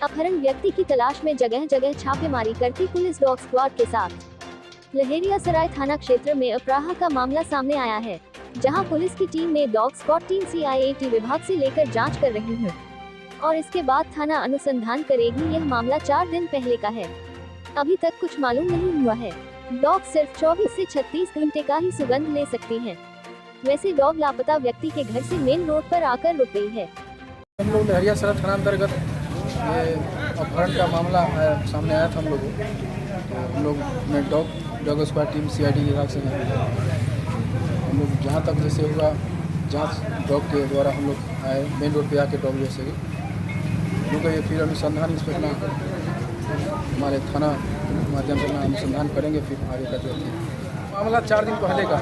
अपहरण व्यक्ति की तलाश में जगह जगह छापेमारी करती पुलिस डॉग स्क्वाड के साथ। लहेरियासराय थाना क्षेत्र में अपराह का मामला सामने आया है, जहां पुलिस की टीम ने डॉग स्क्वाड टीम CIAT विभाग से लेकर जांच कर रही है और इसके बाद थाना अनुसंधान करेगी। यह मामला 4 दिन पहले का है। अभी तक कुछ मालूम नहीं हुआ है। डॉग सिर्फ 24 से 36 घंटे का ही सुगंध ले सकती हैं। वैसे डॉग लापता व्यक्ति के घर से मेन रोड पर आकर रुक गई है। हम लोग लहेरियासराय थाना अंतर्गत ये अपहरण का मामला सामने आया था हम लोगों को, तो हम लोग में डॉग स्क्वाड टीम CID विभाग से हैं। हम लोग जहाँ तक जैसे हुआ जांच डॉग के द्वारा हम लोग आए मेन रोड पे आके डॉग जैसे हम लोग ये फिर अनुसंधान इंस्पेक्टर हमारे थाना माध्यम से अनुसंधान करेंगे, फिर आगे का जो मामला 4 दिन पहले का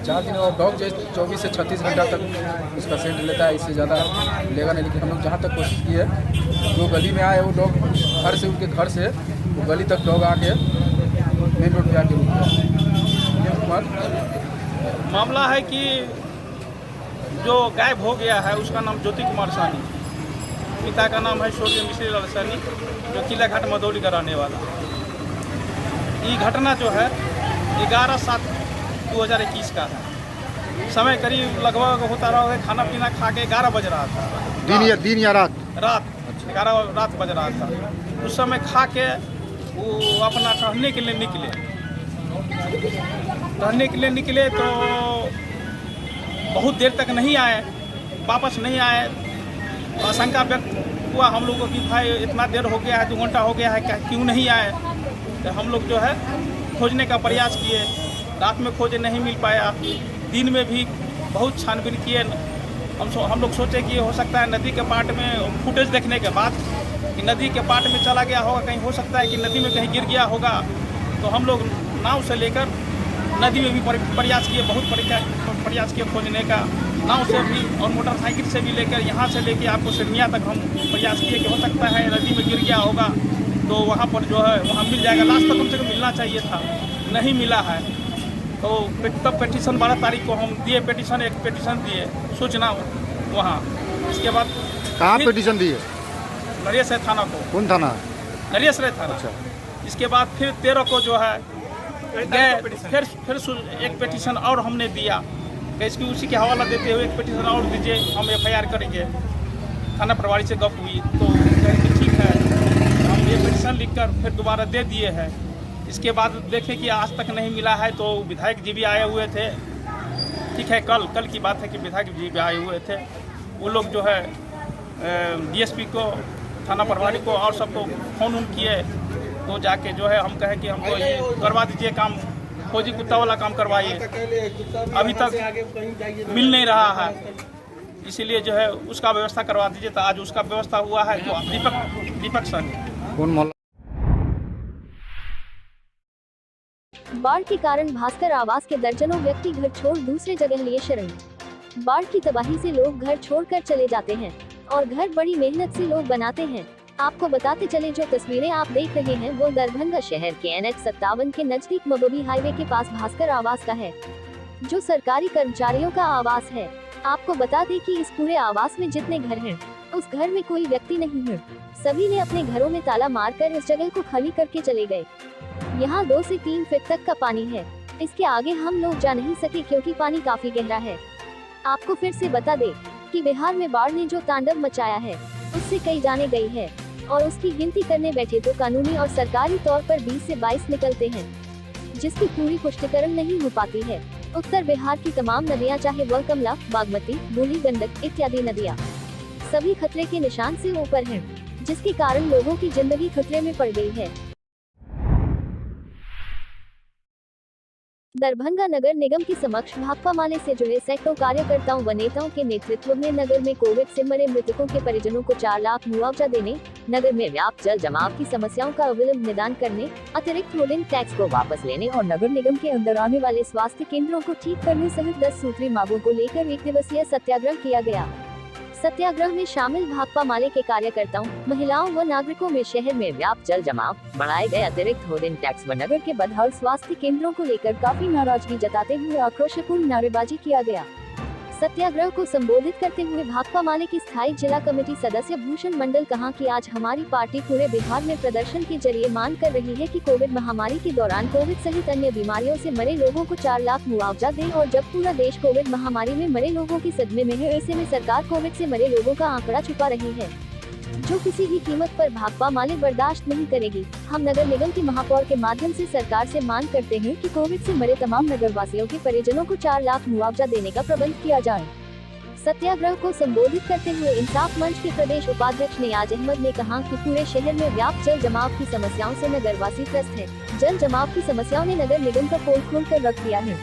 4 दिन और डॉग जो 24 से 36 घंटा तक उसका सेंट लेता है, इससे ज़्यादा लेगा नहीं। लेकिन हम लोग जहाँ तक कोशिश की है, जो गली में आए वो डॉग घर से उनके घर से वो गली तक डॉग आके मेन रोड पे आके रुक गया। मामला है कि जो गायब हो गया है उसका नाम ज्योति कुमार सानी, पिता का नाम है स्वर्गीय मिश्री लाल सानी, जो किला घाट मदौली का रहने वाला। ये घटना जो है 11/7/2021 का है। समय करीब लगभग होता रहा है, खाना पीना खा के 11 बज रहा था। दिन या रात? रात 11 रात बज रहा था। उस समय खा के वो अपना टहलने के लिए निकले तो बहुत देर तक नहीं आए, वापस नहीं आए। आशंका व्यक्त हुआ हम लोगों को कि भाई इतना देर हो गया है, 2 घंटा हो गया है, क्या क्यों नहीं आए। तो हम लोग जो है खोजने का प्रयास किए, रात में खोजे नहीं मिल पाया, दिन में भी बहुत छानबीन किए। हम लोग सोचे कि हो सकता है नदी के पाट में फुटेज देखने के बाद कि नदी के पाट में चला गया होगा, कहीं हो सकता है कि नदी में कहीं गिर गया होगा। तो हम लोग नाव से लेकर नदी में भी प्रयास किए, बहुत प्रयास किए खोजने का, नाव से भी और मोटरसाइकिल से भी लेकर यहाँ से लेकर आपको सिडनिया तक हम प्रयास किए कि हो सकता है नदी में गिर गया होगा तो वहाँ पर जो है वहाँ मिल जाएगा। लास्ट तक कम से कम मिलना चाहिए था, नहीं मिला है। तो तब पेटिशन 12 तारीख को हम दिए, एक पेटिशन दिए सूचना वहाँ। इसके बाद कहाँ पेटिशन दिए? लहेरियासराय थाना को। कौन थाना? लहेरियासराय थाना। अच्छा। इसके बाद फिर 13 को जो है गए, फिर एक पेटिशन और हमने दिया कि इसकी उसी के हवाला देते हुए एक पेटिशन और दीजिए, हम FIR करेंगे। थाना प्रभारी से गप हुई तो कहें ठीक है, हम ये पेटिशन लिखकर फिर दोबारा दे दिए हैं। इसके बाद देखें कि आज तक नहीं मिला है, तो विधायक जी भी आए हुए थे। ठीक है, कल की बात है कि विधायक जी भी आए हुए थे। वो लोग जो है DSP को, थाना प्रभारी को और सबको फ़ोन किए, तो जाके जो है हम कहें कि हमको ये करवा दीजिए काम, फौजी कुत्ता वाला काम करवाइए। अभी तक मिल नहीं रहा है, इसीलिए जो है उसका व्यवस्था करवा दीजिए। तो आज उसका व्यवस्था हुआ है। तो दीपक सानी। कौन मोहल्ला? बाढ़ के कारण भास्कर आवास के दर्जनों व्यक्ति घर छोड़ दूसरे जगह लिए शरण। बाढ़ की तबाही से लोग घर छोड़कर चले जाते हैं और घर बड़ी मेहनत से लोग बनाते हैं। आपको बताते चले, जो तस्वीरें आप देख रहे हैं वो दरभंगा शहर के NH 57 के नजदीक मबोबी हाईवे के पास भास्कर आवास का है, जो सरकारी कर्मचारियों का आवास है। आपको बता दें कि इस पूरे आवास में जितने घर हैं, उस घर में कोई व्यक्ति नहीं है। सभी ने अपने घरों में ताला मारकर इस जगह को खाली करके चले गए। यहाँ 2 से 3 फीट तक का पानी है। इसके आगे हम लोग जा नहीं सके क्योंकि पानी काफी गहरा है। आपको फिर से बता दें कि बिहार में बाढ़ ने जो तांडव मचाया है, उससे कई जाने गई है और उसकी गिनती करने बैठे तो कानूनी और सरकारी तौर पर 20 से 22 निकलते हैं, जिसकी पूरी पुष्टिकरण नहीं हो पाती है। उत्तर बिहार की तमाम नदियां, चाहे वह कमला, बागमती, बूढ़ी गंडक इत्यादि नदियां, सभी खतरे के निशान से ऊपर हैं, जिसके कारण लोगों की जिंदगी खतरे में पड़ गई है। दरभंगा नगर निगम के समक्ष भाकपा माले से जुड़े सैकड़ों कार्यकर्ताओं व नेताओं के नेतृत्व में नगर में कोविड से मरे मृतकों के परिजनों को 4 लाख मुआवजा देने, नगर में व्याप्त जल जमाव की समस्याओं का अविलंब निदान करने, अतिरिक्त होल्डिंग टैक्स को वापस लेने और नगर निगम के अंदर आने वाले स्वास्थ्य केंद्रों को ठीक करने सहित 10 सूत्री मांगों को लेकर 1 दिवसीय सत्याग्रह किया गया। सत्याग्रह में शामिल भाकपा माले के कार्यकर्ताओं, महिलाओं व नागरिकों में शहर में व्याप्त जल जमाव, बढ़ाए गए अतिरिक्त होर्डिंग टैक्स व नगर के बदहाल स्वास्थ्य केंद्रों को लेकर काफी नाराजगी जताते हुए आक्रोशपूर्ण नारेबाजी किया गया। सत्याग्रह को संबोधित करते हुए भाकपा माले की स्थायी जिला कमेटी सदस्य भूषण मंडल कहा कि आज हमारी पार्टी पूरे बिहार में प्रदर्शन के जरिए मांग कर रही है कि कोविड महामारी के दौरान कोविड सहित अन्य बीमारियों से मरे लोगों को 4 लाख मुआवजा दे, और जब पूरा देश कोविड महामारी में मरे लोगों की सदमे में है, ऐसे में सरकार कोविड से मरे लोगों का आंकड़ा छुपा रही है, जो किसी भी कीमत पर भाकपा माले बर्दाश्त नहीं करेगी। हम नगर निगम के महापौर के माध्यम से सरकार से मांग करते हैं कि कोविड से मरे तमाम नगर वासियों के परिजनों को 4 लाख मुआवजा देने का प्रबंध किया जाए। सत्याग्रह को संबोधित करते हुए इंसाफ मंच के प्रदेश उपाध्यक्ष नियाज अहमद ने कहा कि पूरे शहर में व्याप्त जल जमाव की समस्याओं से नगरवासी त्रस्त हैं। जल जमाव की समस्याओं ने नगर निगम का पोल खोल कर रख दिया है।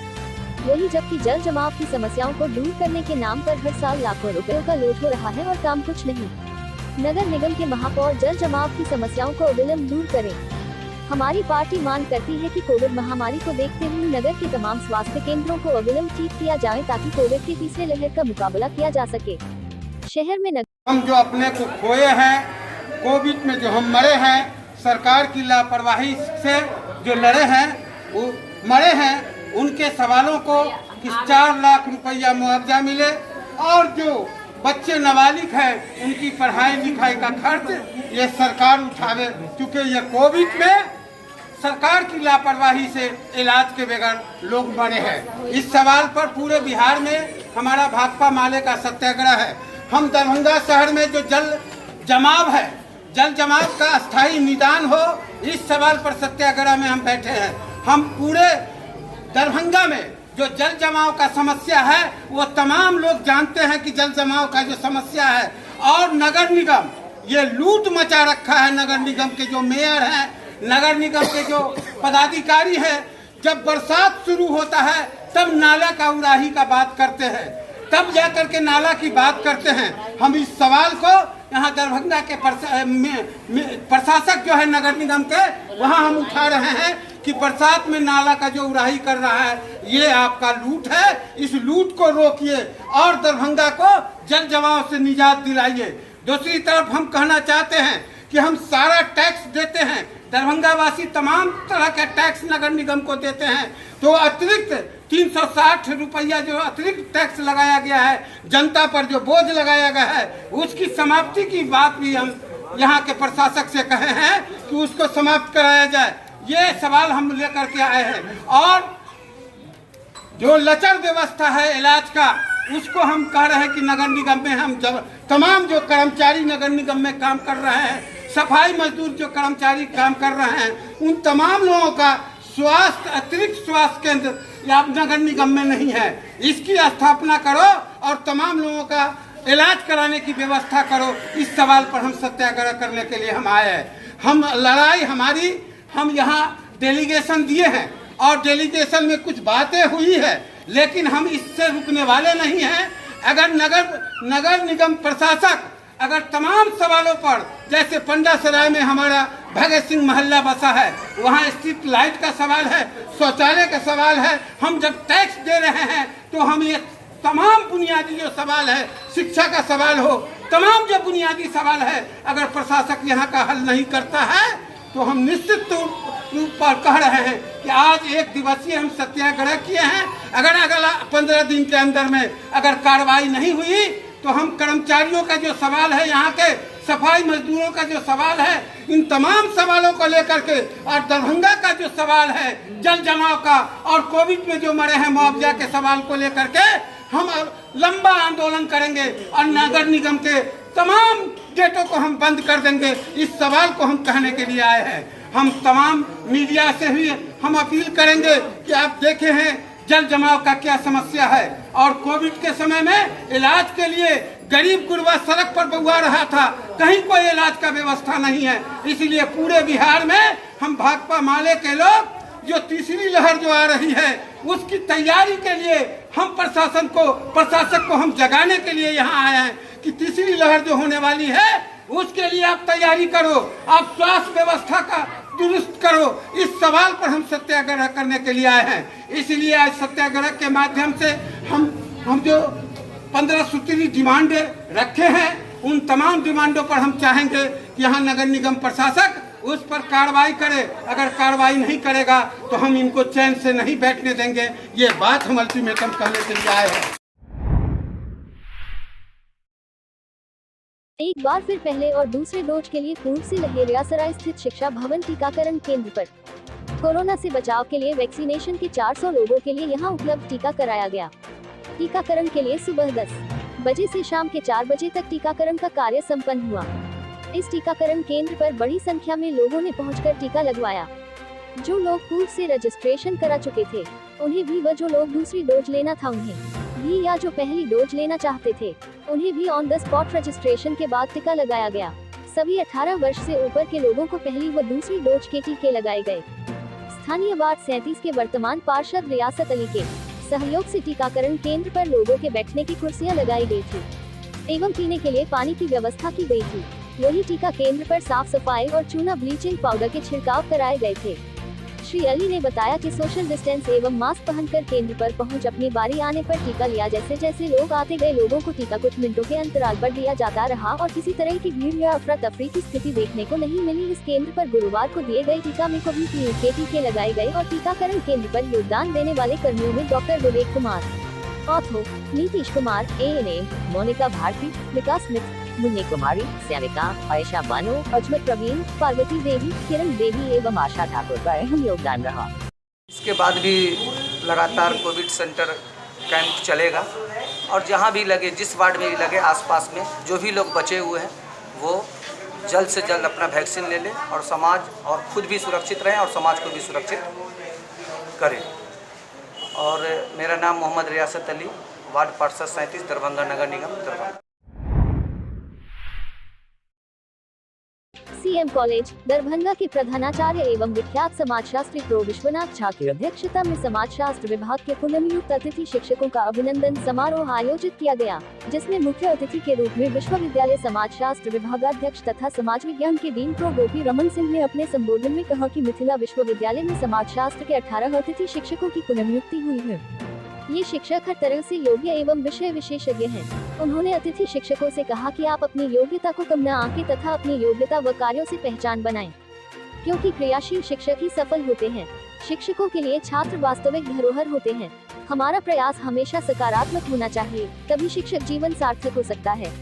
वही जबकि जल जमाव की समस्याओं को दूर करने के नाम पर हर साल लाखों रुपयों का लूट हो रहा है और काम कुछ नहीं। नगर निगम के महापौर जल जमाव की समस्याओं को अविलंब दूर करें। हमारी पार्टी मांग करती है कि कोविड महामारी को देखते हुए नगर के तमाम स्वास्थ्य केंद्रों को अविलंब ठीक किया जाए ताकि कोविड की तीसरे लहर का मुकाबला किया जा सके। शहर में हम जो अपने को खोए हैं, कोविड में जो हम मरे हैं, सरकार की लापरवाही से जो लड़े हैं, वो मरे हैं, उनके सवालों को कि 4 लाख रुपया मुआवजा मिले, और जो बच्चे नाबालिग हैं उनकी पढ़ाई लिखाई का खर्च ये सरकार उठावे, क्योंकि ये कोविड में सरकार की लापरवाही से इलाज के बगैर लोग मरे हैं। इस सवाल पर पूरे बिहार में हमारा भाकपा माले का सत्याग्रह है। हम दरभंगा शहर में जो जल जमाव है, जल जमाव का स्थायी निदान हो, इस सवाल पर सत्याग्रह में हम बैठे हैं। हम पूरे दरभंगा में जो जल जमाव का समस्या है वो तमाम लोग जानते हैं कि जल जमाव का जो समस्या है, और नगर निगम ये लूट मचा रखा है। नगर निगम के जो मेयर हैं, नगर निगम के जो पदाधिकारी हैं, जब बरसात शुरू होता है तब नाला का उड़ाही का बात करते हैं, तब जाकर के नाला की बात करते हैं। हम इस सवाल को यहाँ दरभंगा के प्रशासक जो है नगर निगम के, वहाँ हम उठा रहे हैं कि बरसात में नाला का जो उड़ाही कर रहा है ये आपका लूट है। इस लूट को रोकिए और दरभंगा को जल जमाव से निजात दिलाइए। दूसरी तरफ हम कहना चाहते हैं कि हम सारा टैक्स देते हैं, दरभंगा वासी तमाम तरह के टैक्स नगर निगम को देते हैं, तो अतिरिक्त 360 रुपया जो अतिरिक्त टैक्स लगाया गया है, जनता पर जो बोझ लगाया गया है, उसकी समाप्ति की बात भी हम यहाँ के प्रशासक से कहे हैं कि उसको समाप्त कराया जाए। ये सवाल हम लेकर के आए हैं। और जो लचर व्यवस्था है इलाज का, उसको हम कह रहे हैं कि नगर निगम में हम जब तमाम जो कर्मचारी नगर निगम में काम कर रहे हैं, सफाई मजदूर जो कर्मचारी काम कर रहे हैं, उन तमाम लोगों का स्वास्थ्य अतिरिक्त स्वास्थ्य केंद्र या नगर निगम में नहीं है, इसकी स्थापना करो और तमाम लोगों का इलाज कराने की व्यवस्था करो। इस सवाल पर हम सत्याग्रह करने के लिए हम आए हैं। हम लड़ाई हमारी, हम यहाँ डेलीगेशन दिए हैं और डेलीगेशन में कुछ बातें हुई है, लेकिन हम इससे रुकने वाले नहीं हैं। अगर नगर निगम प्रशासक अगर तमाम सवालों पर, जैसे पंडा सराय में हमारा भगत सिंह मोहल्ला बसा है, वहाँ स्ट्रीट लाइट का सवाल है, शौचालय का सवाल है, हम जब टैक्स दे रहे हैं तो हम ये तमाम बुनियादी जो सवाल है, शिक्षा का सवाल हो, तमाम जो बुनियादी सवाल है, अगर प्रशासक यहाँ का हल नहीं करता है तो हम निश्चित रूप पर कह रहे हैं कि आज 1 दिवसीय हम सत्याग्रह किए हैं। अगर अगला 15 दिन के अंदर में अगर कार्रवाई नहीं हुई तो हम कर्मचारियों का जो सवाल है, यहाँ के सफाई मजदूरों का जो सवाल है, इन तमाम सवालों को लेकर के, और दरभंगा का जो सवाल है जल जमाव का और कोविड में जो मरे हैं मुआवजा के सवाल को लेकर के हम लंबा आंदोलन करेंगे और नगर निगम के तमाम गेटों को हम बंद कर देंगे। इस सवाल को हम कहने के लिए आए हैं। हम तमाम मीडिया से भी हम अपील करेंगे कि आप देखे हैं जल जमाव का क्या समस्या है, और कोविड के समय में इलाज के लिए गरीब गुरबा सड़क पर बउआ रहा था, कहीं कोई इलाज का व्यवस्था नहीं है। इसलिए पूरे बिहार में हम भाकपा माले के लोग जो तीसरी लहर जो आ रही है उसकी तैयारी के लिए हम प्रशासक को हम जगाने के लिए यहाँ आए हैं कि तीसरी लहर जो होने वाली है उसके लिए आप तैयारी करो, आप स्वास्थ्य व्यवस्था का दुरुस्त करो। इस सवाल पर हम सत्याग्रह करने के लिए आए हैं। इसलिए आज सत्याग्रह के माध्यम से हम जो 15 सूत्री डिमांड रखे हैं, उन तमाम डिमांडों पर हम चाहेंगे कि यहाँ नगर निगम प्रशासक उस पर कार्रवाई करे। अगर कार्रवाई नहीं करेगा तो हम इनको चैन से नहीं बैठने देंगे। ये बात हम अल्टीमेटम कहने के लिए आए हैं। एक बार फिर पहले और दूसरे डोज के लिए पूर्व से लहेरियासराय स्थित शिक्षा भवन टीकाकरण केंद्र पर कोरोना से बचाव के लिए वैक्सीनेशन के 400 लोगों के लिए यहां उपलब्ध टीका कराया गया। टीकाकरण के लिए सुबह 10 बजे से शाम के 4 बजे तक टीकाकरण का कार्य संपन्न हुआ। इस टीकाकरण केंद्र पर बड़ी संख्या में लोगों ने पहुंचकर टीका लगवाया। जो लोग पूर्व से रजिस्ट्रेशन करा चुके थे उन्हें भी, व जो लोग दूसरी डोज लेना था उन्हें भी, या जो पहली डोज लेना चाहते थे उन्हें भी ऑन द स्पॉट रजिस्ट्रेशन के बाद टीका लगाया गया। सभी 18 वर्ष से ऊपर के लोगों को पहली व दूसरी डोज के टीके लगाए गए। स्थानीय वार्ड 37 के वर्तमान पार्षद रियासत अली के सहयोग से टीकाकरण केंद्र पर लोगों के बैठने की कुर्सियां लगाई गई थी एवं पीने के लिए पानी की व्यवस्था की गई थी। वही टीका केंद्र पर साफ सफाई और चूना ब्लीचिंग पाउडर के छिड़काव कराए गए थे। श्री अली ने बताया कि सोशल डिस्टेंस एवं मास्क पहनकर केंद्र पर पहुंच अपनी बारी आने पर टीका लिया। जैसे जैसे लोग आते गए लोगों को टीका कुछ मिनटों के अंतराल पर दिया जाता रहा और किसी तरह की भीड़ या अफरा तफरी की स्थिति देखने को नहीं मिली। इस केंद्र पर गुरुवार को दिए गए टीका में को भी के टीके लगाए गए और टीकाकरण केंद्र पर योगदान देने वाले कर्मियों में doctor Vivek Kumar, author, Nitish Kumar, ANM, Monika Bharti, विकास मित्र, मुन्नी कुमारी, सैनिका, आयशा बानो, अजमत प्रवीण, पार्वती देवी, किरण देवी एवं आशा ठाकुर का अहम योगदान रहा। इसके बाद भी लगातार कोविड सेंटर कैंप चलेगा और जहां भी लगे, जिस वार्ड में भी लगे, आसपास में जो भी लोग बचे हुए हैं वो जल्द से जल्द अपना वैक्सीन ले लें और समाज और खुद भी सुरक्षित रहें और समाज को भी सुरक्षित करें। और मेरा नाम मोहम्मद रियासत अली, वार्ड पार्षद 37, दरभंगा नगर निगम, दरभंगा। CM कॉलेज दरभंगा के प्रधानाचार्य एवं विख्यात समाजशास्त्री प्रो विश्वनाथ झा की अध्यक्षता में समाजशास्त्र विभाग के पुनर्नियुक्त अतिथि शिक्षकों का अभिनंदन समारोह आयोजित किया गया, जिसमें मुख्य अतिथि के रूप में विश्वविद्यालय समाजशास्त्र विभागाध्यक्ष तथा समाज विज्ञान के डीन प्रो गोपी रमन सिंह ने अपने संबोधन में कहा कि मिथिला विश्वविद्यालय में समाजशास्त्र के 18 अतिथि शिक्षकों की पुनर्नियुक्ति हुई है। ये शिक्षक हर तरह से योग्य एवं विषय विशेषज्ञ हैं। उन्होंने अतिथि शिक्षकों से कहा कि आप अपनी योग्यता को कम न आंकें तथा अपनी योग्यता व कार्यों से पहचान बनाएं, क्योंकि क्रियाशील शिक्षक ही सफल होते हैं। शिक्षकों के लिए छात्र वास्तविक धरोहर होते हैं। हमारा प्रयास हमेशा सकारात्मक होना चाहिए, तभी शिक्षक जीवन सार्थक हो सकता है।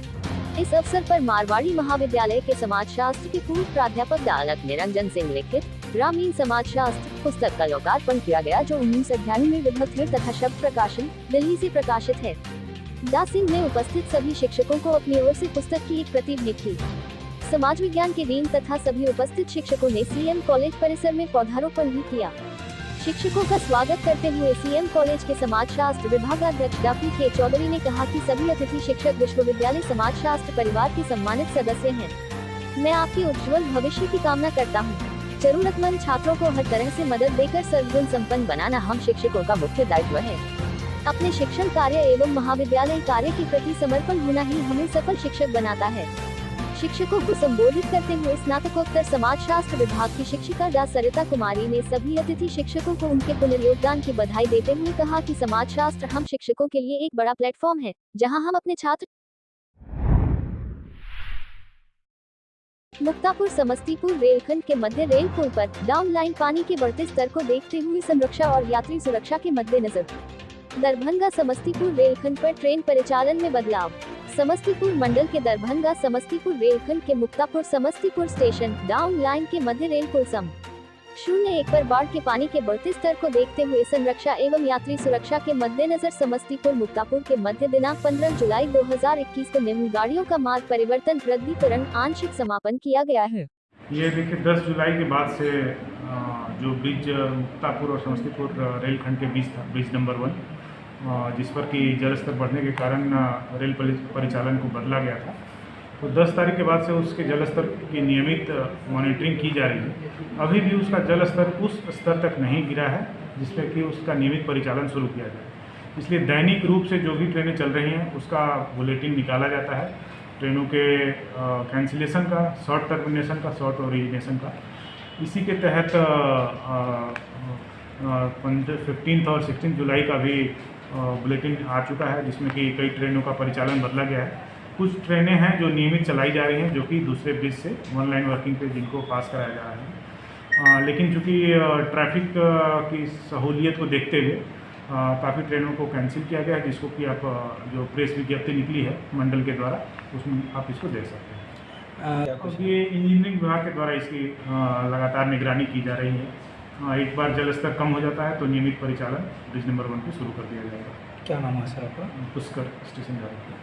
इस अवसर पर मारवाड़ी महाविद्यालय के समाजशास्त्र के पूर्व प्राध्यापक दालक निरंजन सिंह लिखित ग्रामीण समाजशास्त्र पुस्तक का लोकार्पण किया गया, जो 19 अध्यायों में विभक्त है तथा शब्द प्रकाशन दिल्ली से प्रकाशित है। दा सिंह ने उपस्थित सभी शिक्षकों को अपनी ओर से पुस्तक की एक प्रति भेंट की। समाज विज्ञान के डीन तथा सभी उपस्थित शिक्षकों ने CM कॉलेज परिसर में पौधारोपण भी किया। शिक्षकों का स्वागत करते हुए CM कॉलेज के समाजशास्त्र विभागाध्यक्ष डॉक्टर के चौधरी ने कहा कि सभी अतिथि शिक्षक विश्वविद्यालय समाजशास्त्र परिवार के सम्मानित सदस्य हैं। मैं आपके उज्जवल भविष्य की कामना करता हूँ। जरूरतमंद छात्रों को हर तरह से मदद देकर सर्वगुण संपन्न बनाना हम शिक्षकों का मुख्य दायित्व है। अपने शिक्षण कार्य एवं महाविद्यालय कार्य के प्रति समर्पण होना ही हमें सफल शिक्षक बनाता है। शिक्षकों को संबोधित करते हुए स्नातकोत्तर समाजशास्त्र विभाग की शिक्षिका डा सरिता कुमारी ने सभी अतिथि शिक्षकों को उनके पुनर्योगदान की बधाई देते हुए कहा कि समाजशास्त्र हम शिक्षकों के लिए एक बड़ा प्लेटफॉर्म है, जहां हम अपने छात्र मुक्तापुर समस्तीपुर रेलखंड के मध्य रेल पुल पर डाउन लाइन पानी के बढ़ते स्तर को देखते हुए संरक्षा और यात्री सुरक्षा के मद्देनजर दरभंगा समस्तीपुर रेलखंड पर ट्रेन परिचालन में बदलाव। समस्तीपुर मंडल के दरभंगा समस्तीपुर रेलखंड के Muktapur Samastipur station down line के मध्य रेल पुल सम 01 पर बाढ़ के पानी के बढ़ते स्तर को देखते हुए संरक्षा एवं यात्री सुरक्षा के मद्देनजर समस्तीपुर मुक्तापुर के मध्य दिनांक 15 जुलाई 2021 को निम्न गाड़ियों का मार्ग परिवर्तन रद्दीकरण आंशिक समापन किया गया है। ये देखिए 10 जुलाई के बाद से जो ब्रिज मुक्तापुर और समस्तीपुर रेलखंड के बीच था, ब्रिज नंबर 1, जिस पर कि जलस्तर बढ़ने के कारण रेल परिचालन को बदला गया था, तो 10 तारीख के बाद से उसके जलस्तर की नियमित मॉनिटरिंग की जा रही है। अभी भी उसका जलस्तर उस स्तर तक नहीं गिरा है जिसमें कि उसका नियमित परिचालन शुरू किया जाए। इसलिए दैनिक रूप से जो भी ट्रेनें चल रही हैं उसका बुलेटिन निकाला जाता है, ट्रेनों के कैंसिलेशन का, शॉर्ट टर्मिनेशन का, शॉर्ट ओरिजिनेशन का। इसी के तहत 15 और 16 जुलाई का भी बुलेटिन आ चुका है, जिसमें कि कई ट्रेनों का परिचालन बदला गया है। कुछ ट्रेनें हैं जो नियमित चलाई जा रही हैं, जो कि दूसरे ब्रिज से वन लाइन वर्किंग पे जिनको पास कराया जा रहा है। लेकिन चूँकि ट्रैफिक की सहूलियत को देखते हुए काफ़ी ट्रेनों को कैंसिल किया गया है, जिसको कि आप जो प्रेस विज्ञप्ति निकली है मंडल के द्वारा, उसमें आप इसको देख सकते हैं। अब ये इंजीनियरिंग विभाग के द्वारा इसकी लगातार निगरानी की जा रही है। एक बार जल स्तर कम हो जाता है तो नियमित परिचालन ब्रिज नंबर 1 पे शुरू कर दिया जाएगा। क्या नाम है सर आपका? पुष्कर स्टेशन जा रहा है।